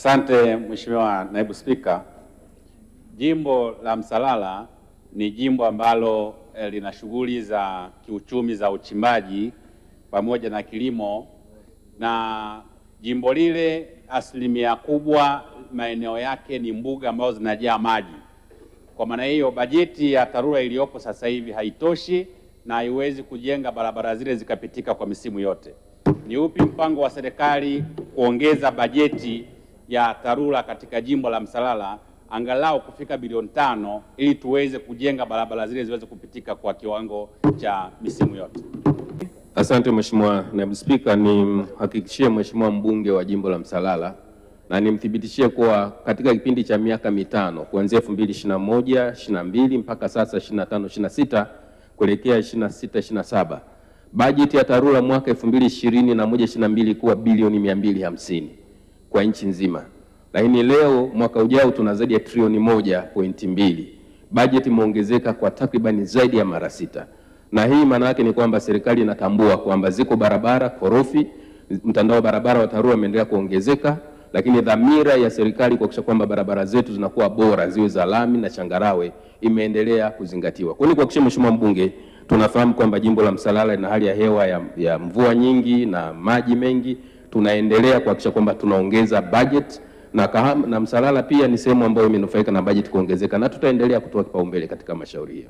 Asante Mheshimiwa Naibu Spika. Jimbo la Msalala ni jimbo ambalo lina shughuli za kiuchumi za uchimbaji pamoja na kilimo, na jimbo lile asilimia kubwa maeneo yake ni mbuga ambazo zinajaa maji. Kwa maana hiyo bajeti ya TARURA iliyopo sasa hivi haitoshi na haiwezi kujenga barabara zile zikapitika kwa misimu yote. Ni upi mpango wa serikali kuongeza bajeti ya TARURA katika jimbo la Msalala angalau kufika bilioni 5 ili tuweze kujenga barabara zile ziweze kupitika kwa kiwango cha misimu yote? Asante Mheshimiwa Naibu Spika, nimhakikishie Mheshimiwa mbunge wa jimbo la Msalala na nimthibitishie kuwa katika kipindi cha miaka mitano kuanzia 2021, 22 mpaka sasa 25, 26 kuelekea 26, 27 bajeti ya TARURA mwaka 2021, 22 kuwa bilioni 250 kwa nchi nzima. Lakini leo mwaka ujao tuna zaidi ya trilioni 1.2. Bajeti imeongezeka kwa takriban zaidi ya mara 6. Na hii maana yake ni kwamba serikali inatambua kwamba ziko barabara korofi, mtandao wa barabara wa TARURA umeendelea kuongezeka, lakini dhamira ya serikali kuhakikisha kwamba barabara zetu zinakuwa bora, ziwe za lami na changarawe, imeendelea kuzingatiwa. Kwa hiyo kuhakikisha Mheshimiwa mbunge, tunafahamu kwamba jimbo la Msalala lina hali ya hewa ya mvua nyingi na maji mengi. Tunaendelea kuhakikisha kwamba tunaongeza budget na Msalala pia ni sehemu ambayo imenufaika na budget kuongezeka, na tutaendelea kutoa kipaumbele katika mashauri hiyo.